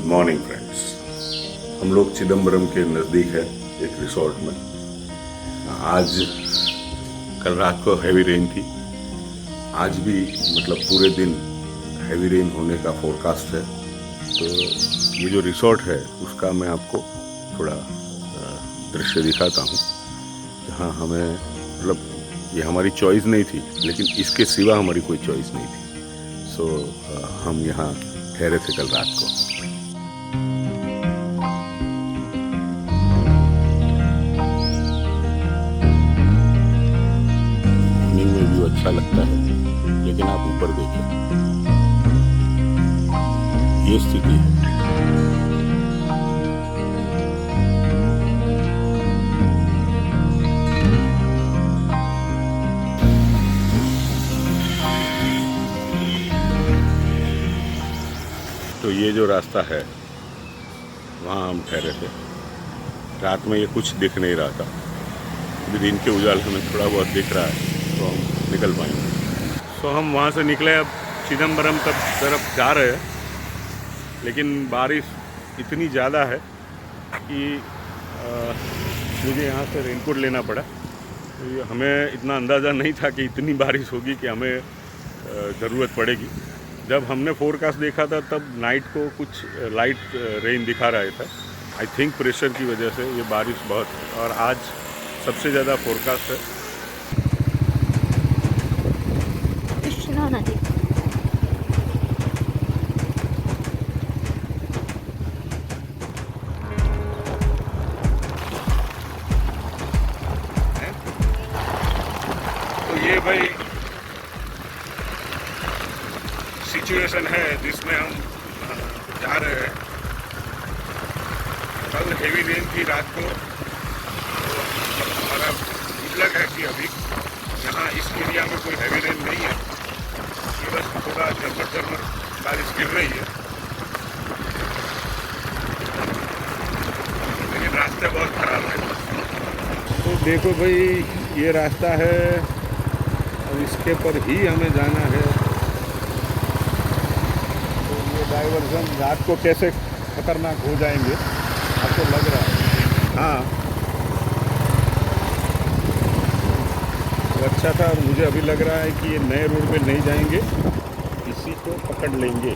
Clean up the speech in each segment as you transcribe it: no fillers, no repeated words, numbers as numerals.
Good morning friends. हम लोग चिदम्बरम के नज़दीक है एक रिसोर्ट में। आज कल रात को हैवी रेन थी, आज भी मतलब पूरे दिन हैवी रेन होने का फोरकास्ट है। तो ये जो रिसोर्ट है उसका मैं आपको थोड़ा दृश्य दिखाता हूँ, जहाँ हमें मतलब ये हमारी चॉइस नहीं थी, लेकिन इसके सिवा हमारी कोई चॉइस नहीं थी। सो हम यहाँ ठहरे थे कल रात को। मॉर्निंग में व्यू अच्छा लगता है, लेकिन आप ऊपर देखिए, ये स्थिति है। तो ये जो रास्ता है वहाँ हम ठहरे थे। रात में ये कुछ दिख नहीं रहा था, अभी दिन के उजाले में थोड़ा बहुत दिख रहा है, तो हम निकल पाएंगे। तो हम वहाँ से निकले, अब चिदम्बरम तरफ जा रहे हैं, लेकिन बारिश इतनी ज़्यादा है कि मुझे यहाँ से रेनकोट लेना पड़ा। तो हमें इतना अंदाज़ा नहीं था कि इतनी बारिश होगी कि हमें ज़रूरत पड़ेगी। जब हमने फोरकास्ट देखा था तब नाइट को कुछ लाइट रेन दिखा रहा था। आई थिंक प्रेशर की वजह से ये बारिश बहुत है, और आज सबसे ज़्यादा फोरकास्ट है। तो ये भाई सिचुएशन है जिसमें हम जा रहे हैं। कल हेवी रेन थी रात को, तो हमारा लग है कि अभी यहाँ इस एरिया में कोई हेवी रेन नहीं है, ये बस थोड़ा झरमर बारिश गिर रही है, लेकिन रास्ते बहुत खराब है। तो देखो भाई, ये रास्ता है, अब इसके पर ही हमें जाना है। डाइवर्जन रात को कैसे खतरनाक हो जाएंगे आपको लग रहा है? हाँ, तो अच्छा था। और मुझे अभी लग रहा है कि ये नए रोड पे नहीं जाएंगे, इसी को पकड़ लेंगे।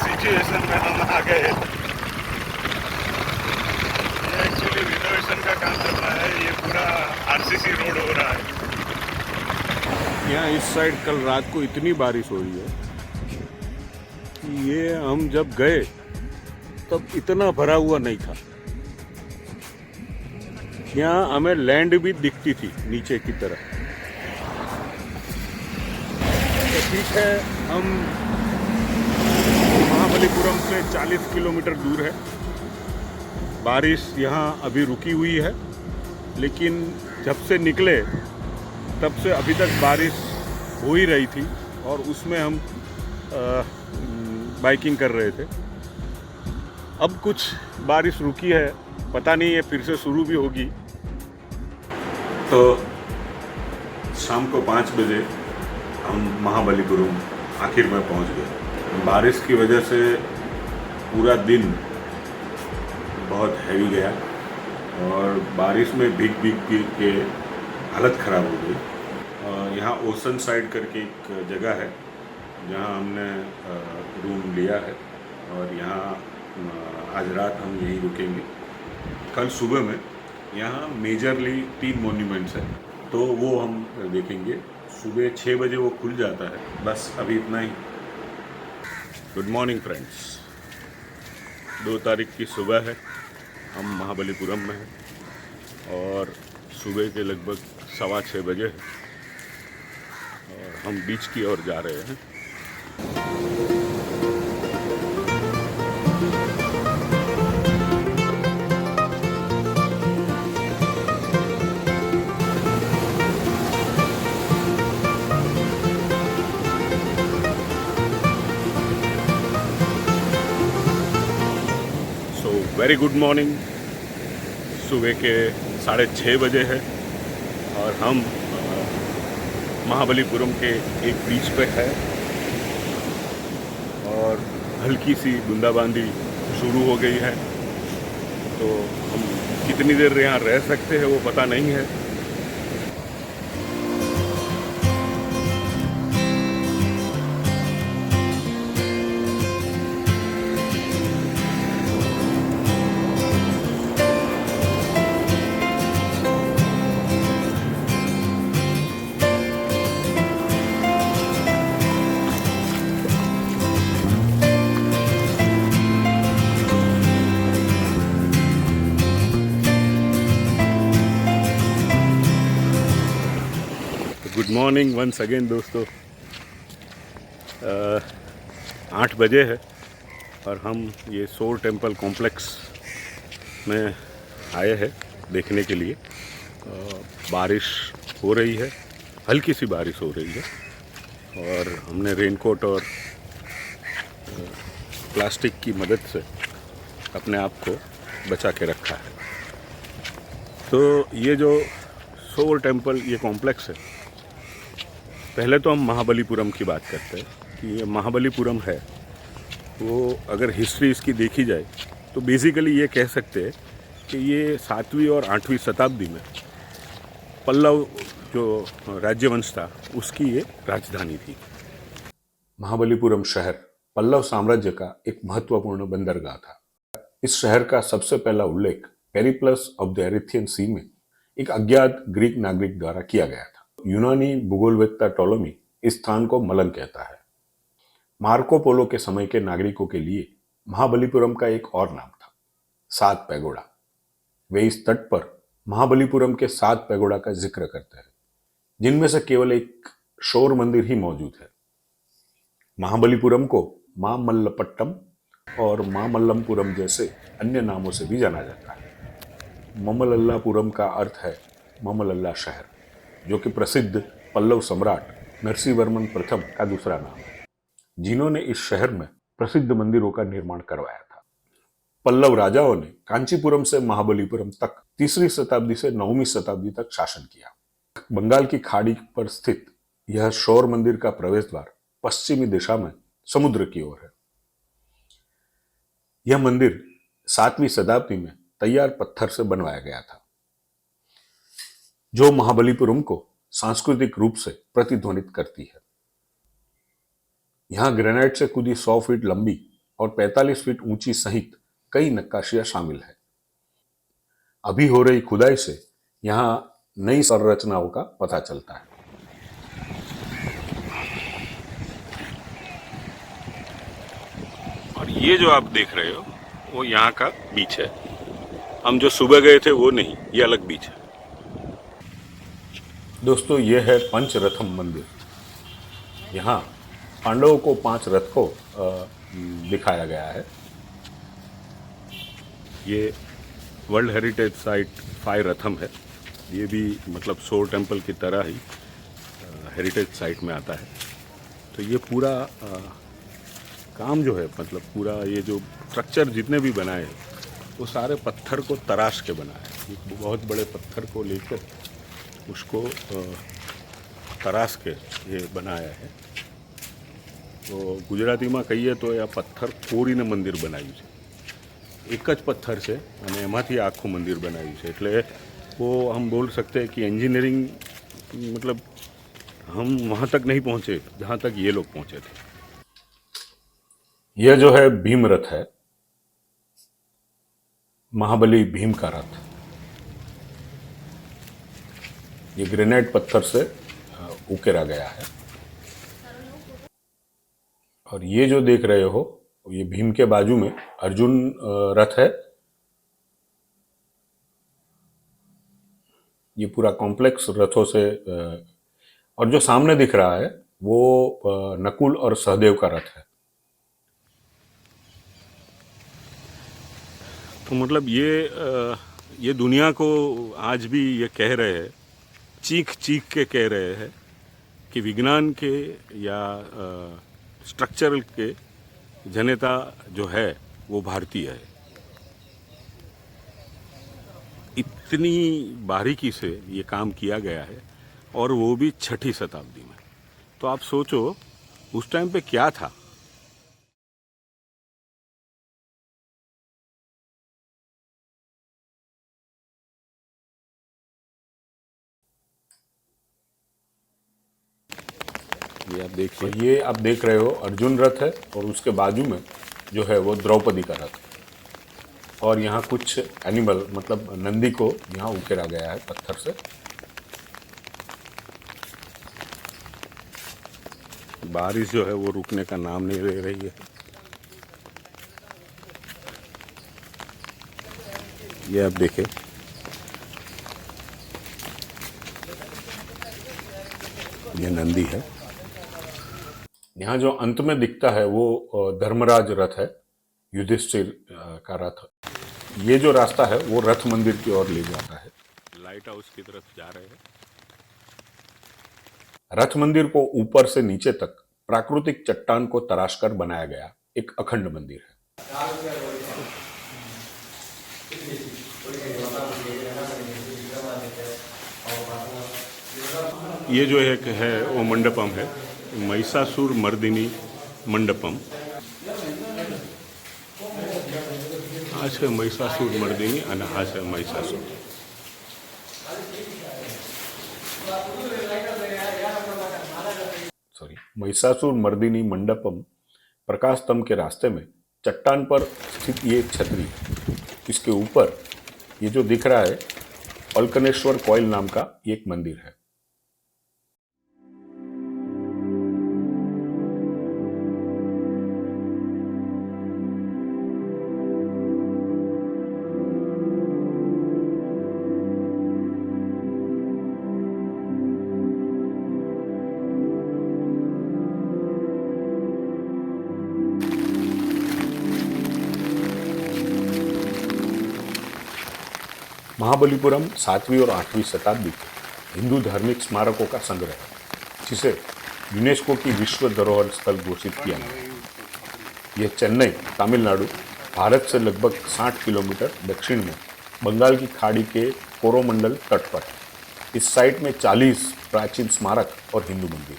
सिचुएशन में हम आ गए। का काम चल रहा है, ये पूरा आरसीसी रोड हो रहा है। यहाँ इस साइड कल रात को इतनी बारिश हो रही है कि ये हम जब गए तब इतना भरा हुआ नहीं था। यहाँ हमें लैंड भी दिखती थी नीचे की तरफ। तो ठीक है, हम महाबलीपुरम से 40 किलोमीटर दूर है। बारिश यहाँ अभी रुकी हुई है, लेकिन जब से निकले तब से अभी तक बारिश हो ही रही थी, और उसमें हम बाइकिंग कर रहे थे। अब कुछ बारिश रुकी है, पता नहीं है फिर से शुरू भी होगी। तो शाम को 5 बजे हम महाबलीपुरम आखिर में पहुँच गए। बारिश की वजह से पूरा दिन बहुत हैवी गया, और बारिश में भीग के हालत ख़राब हो गई। यहाँ ओशन साइड करके एक जगह है जहाँ हमने रूम लिया है, और यहाँ आज रात हम यहीं रुकेंगे। कल सुबह में यहाँ मेजरली 3 मॉन्यूमेंट्स हैं, तो वो हम देखेंगे। सुबह 6 बजे वो खुल जाता है। बस अभी इतना ही। Good morning friends. 2 तारीख की सुबह है, हम महाबलीपुरम में हैं, और सुबह के लगभग 6:15 बजे है, और हम बीच की ओर जा रहे हैं। Very good morning. सुबह के 6:30 बजे है और हम महाबलीपुरम के एक बीच पे है और हल्की सी बूंदाबांदी शुरू हो गई है। तो हम कितनी देर यहाँ रह सकते हैं वो पता नहीं है। गुड मॉर्निंग वंस अगेन दोस्तों। 8 बजे है और हम ये सोर टेम्पल कॉम्प्लेक्स में आए हैं देखने के लिए। बारिश हो रही है, हल्की सी बारिश हो रही है और हमने रेनकोट और प्लास्टिक की मदद से अपने आप को बचा के रखा है। तो ये जो सोर टेम्पल ये कॉम्प्लेक्स है, पहले तो हम महाबलीपुरम की बात करते हैं कि ये महाबलीपुरम है। वो अगर हिस्ट्री इसकी देखी जाए तो बेसिकली ये कह सकते हैं कि ये 7वीं और 8वीं शताब्दी में पल्लव जो राज्यवंश था उसकी ये राजधानी थी। महाबलीपुरम शहर पल्लव साम्राज्य का एक महत्वपूर्ण बंदरगाह था। इस शहर का सबसे पहला उल्लेख पेरिप्लस ऑफ द एरिथियन सी में एक अज्ञात ग्रीक नागरिक द्वारा किया गया था। यूनानी भूगोलवेत्ता टोलोमी इस स्थान को मलन कहता है। मार्को पोलो के समय के नागरिकों के लिए महाबलीपुरम का एक और नाम था 7 पैगोडा। वे इस तट पर महाबलीपुरम के 7 पैगोडा का जिक्र करते हैं, जिनमें से केवल एक शोर मंदिर ही मौजूद है। महाबलीपुरम को मामल्लपट्टम और मामल्लमपुरम जैसे अन्य नामों से भी जाना जाता है। ममल्लापुरम का अर्थ है ममल्ला शहर, जो कि प्रसिद्ध पल्लव सम्राट नरसिंहवर्मन प्रथम का दूसरा नाम है, जिन्होंने इस शहर में प्रसिद्ध मंदिरों का निर्माण करवाया था। पल्लव राजाओं ने कांचीपुरम से महाबलीपुरम तक 3री शताब्दी से 9वीं शताब्दी तक शासन किया। बंगाल की खाड़ी पर स्थित यह शौर मंदिर का प्रवेश द्वार पश्चिमी दिशा में समुद्र की ओर है। यह मंदिर 7वीं शताब्दी में तैयार पत्थर से बनवाया गया था, जो महाबलीपुरम को सांस्कृतिक रूप से प्रतिध्वनित करती है। यहां ग्रेनाइट से खुदी 100 फीट लंबी और 45 फीट ऊंची सहित कई नक्काशियां शामिल है। अभी हो रही खुदाई से यहां नई संरचनाओं का पता चलता है। और ये जो आप देख रहे हो वो यहाँ का बीच है। हम जो सुबह गए थे वो नहीं, ये अलग बीच है। दोस्तों, ये है पंचरथम मंदिर। यहाँ पांडवों को 5 रथ को दिखाया गया है। ये वर्ल्ड हेरिटेज साइट 5 रथम है। ये भी मतलब सोर टेम्पल की तरह ही हेरिटेज साइट में आता है। तो ये पूरा काम जो है, मतलब पूरा ये जो स्ट्रक्चर जितने भी बनाए हैं वो सारे पत्थर को तराश के बनाए हैं। एक बहुत बड़े पत्थर को लेकर उसको तराश के ये बनाया है। तो ગુજરાતીમાં કહીએ તો આ પથ્થર કોરીને મંદિર બનાવ્યું છે। એક જ પથ્થર છે અને એમાંથી આખું મંદિર બનાવ્યું છે। એટલે वो हम बोल सकते हैं कि इंजीनियरिंग मतलब हम वहाँ तक नहीं पहुँचे जहाँ तक ये लोग पहुँचे थे। यह जो है भीम रथ है, महाबली भीम का रथ। ये ग्रेनाइट पत्थर से उकेरा गया है। और ये जो देख रहे हो ये भीम के बाजू में अर्जुन रथ है। ये पूरा कॉम्प्लेक्स रथों से, और जो सामने दिख रहा है वो नकुल और सहदेव का रथ है। तो मतलब ये दुनिया को आज भी ये कह रहे हैं, चीख चीख के कह रहे हैं कि विज्ञान के या स्ट्रक्चरल के जनेता जो है वो भारतीय है। इतनी बारीकी से ये काम किया गया है, और वो भी 6ठी शताब्दी में। तो आप सोचो उस टाइम पे क्या था। ये आप देखिए, ये आप देख रहे हो अर्जुन रथ है, और उसके बाजू में जो है वो द्रौपदी का रथ है। और यहाँ कुछ एनिमल मतलब नंदी को यहाँ उकेरा गया है पत्थर से। बारिश जो है वो रुकने का नाम नहीं ले रही है। ये आप देखें, ये नंदी है। यहाँ जो अंत में दिखता है वो धर्मराज रथ है, युधिष्ठिर का रथ। ये जो रास्ता है वो रथ मंदिर की ओर ले जाता है। लाइट हाउस की तरफ जा रहे हैं। रथ मंदिर को ऊपर से नीचे तक प्राकृतिक चट्टान को तराशकर बनाया गया एक अखंड मंदिर है। ये जो एक है वो मंडपम है, महिषासुर मर्दिनी मंडपम। आज है महिषासुर मर्दिनी और आज है महिषासुर। महिषासुर मर्दिनी मंडपम प्रकाश स्तंभ के रास्ते में चट्टान पर स्थित ये एक छतरी है। इसके ऊपर ये जो दिख रहा है अलकनेश्वर कोयल नाम का ये एक मंदिर है। महाबलीपुरम 7वीं और 8वीं शताब्दी के हिंदू धार्मिक स्मारकों का संग्रह है, जिसे यूनेस्को की विश्व धरोहर स्थल घोषित किया गया। यह चेन्नई, तमिलनाडु, भारत से लगभग 60 किलोमीटर दक्षिण में बंगाल की खाड़ी के कोरोमंडल तट पर है। इस साइट में 40 प्राचीन स्मारक और हिंदू मंदिर,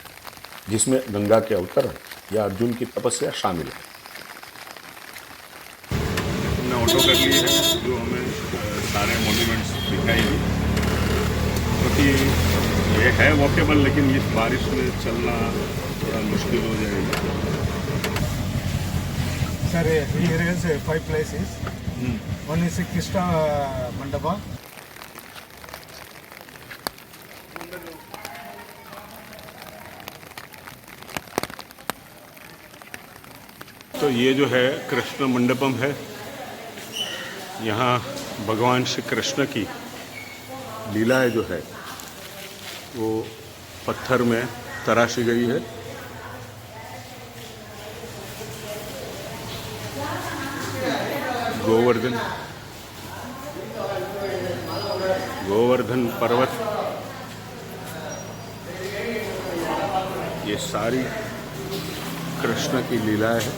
जिसमें गंगा के अवतरण या अर्जुन की तपस्या शामिल है। हमने ऑटो कर ली है, जो हमें सारे मॉन्यूमेंट्स दिखाई दी, क्योंकि ये है वॉकेबल, लेकिन इस बारिश में चलना थोड़ा मुश्किल हो जाएगा। Sir, here is 5 places. One is Krishna Mandapa. तो ये जो है कृष्ण मंडपम है। यहाँ भगवान श्री कृष्ण की लीलाएं जो है वो पत्थर में तराशी गई है। गोवर्धन पर्वत, ये सारी कृष्ण की लीलाएं है।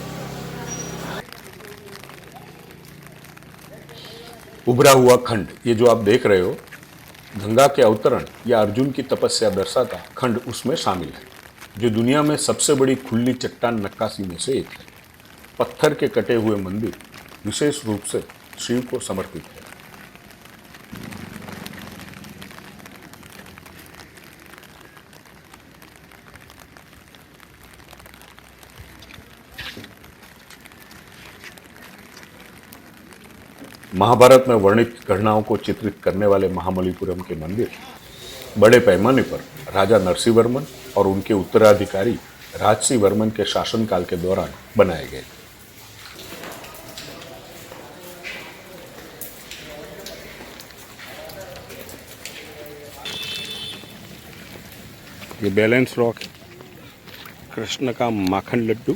उभरा हुआ खंड, ये जो आप देख रहे हो गंगा के अवतरण या अर्जुन की तपस्या दर्शाता खंड उसमें शामिल है, जो दुनिया में सबसे बड़ी खुली चट्टान नक्काशी में से एक है। पत्थर के कटे हुए मंदिर विशेष रूप से शिव को समर्पित है। महाभारत में वर्णित घटनाओं को चित्रित करने वाले महाबलीपुरम के मंदिर बड़े पैमाने पर राजा नरसिंहवर्मन और उनके उत्तराधिकारी राजसिंह वर्मन के शासनकाल के दौरान बनाए गए। ये बैलेंस रॉक है, कृष्ण का माखन लड्डू,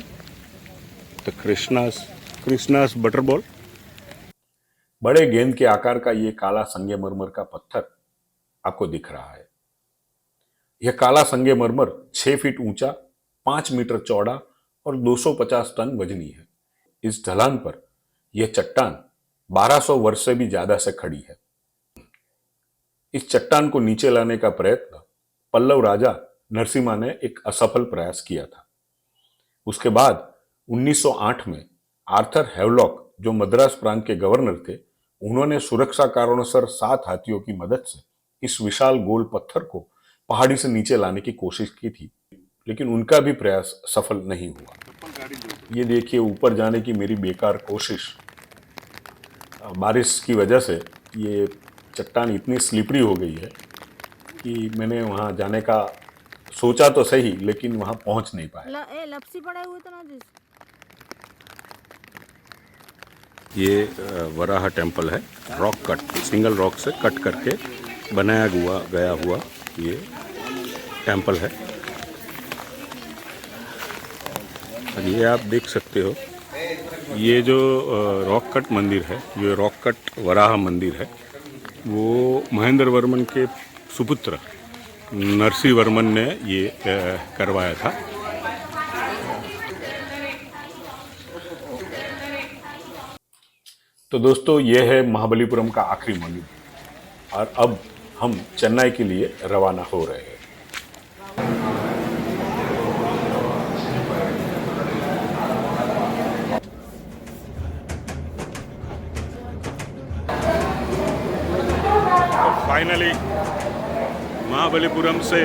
तो कृष्णास बटर बॉल। बड़े गेंद के आकार का ये काला संगमरमर का पत्थर आपको दिख रहा है। यह काला संगमरमर 6 फीट ऊंचा, 5 मीटर चौड़ा और 250 टन वजनी है। इस ढलान पर यह चट्टान 1200 वर्ष से भी ज्यादा से खड़ी है। इस चट्टान को नीचे लाने का प्रयत्न पल्लव राजा नरसिम्हा ने एक असफल प्रयास किया था। उसके बाद 1908 में आर्थर हैवलॉक, जो मद्रास प्रांत के गवर्नर थे, उन्होंने सुरक्षा कारणों 7 हाथियों की मदद से इस विशाल गोल पत्थर को पहाड़ी से नीचे लाने की कोशिश की थी, लेकिन उनका भी प्रयास सफल नहीं हुआ। ये देखिए ऊपर जाने की मेरी बेकार कोशिश, बारिश की वजह से ये चट्टान इतनी स्लिपरी हो गई है कि मैंने वहाँ जाने का सोचा तो सही, लेकिन वहाँ पहुँच नहीं पाया। लपसी पड़े हुए तो ना जिस ये वराह टेम्पल है, रॉक कट, सिंगल रॉक से कट करके बनाया गया हुआ ये टेम्पल है। और ये आप देख सकते हो, ये जो रॉक कट मंदिर है, ये रॉक कट वराह मंदिर है, वो महेंद्र वर्मन के सुपुत्र नरसिंह वर्मन ने ये करवाया था। तो दोस्तों, ये है महाबलीपुरम का आखिरी मंदिर, और अब हम चेन्नई के लिए रवाना हो रहे हैं। फाइनली महाबलीपुरम से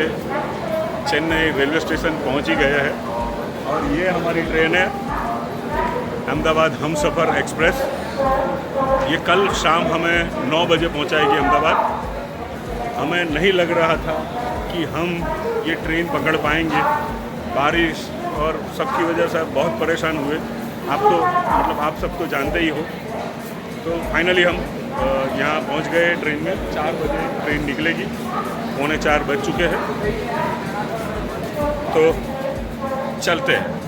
चेन्नई रेलवे स्टेशन पहुंच ही गया है, और ये हमारी ट्रेन है अहमदाबाद हमसफ़र एक्सप्रेस। ये कल शाम हमें 9 बजे पहुंचाएगी अहमदाबाद। हमें नहीं लग रहा था कि हम ये ट्रेन पकड़ पाएंगे, बारिश और सबकी वजह से बहुत परेशान हुए। आप सब तो जानते ही हो। तो फाइनली हम यहाँ पहुँच गए ट्रेन में। 4 बजे ट्रेन निकलेगी, 3:45 बज चुके हैं, तो चलते हैं।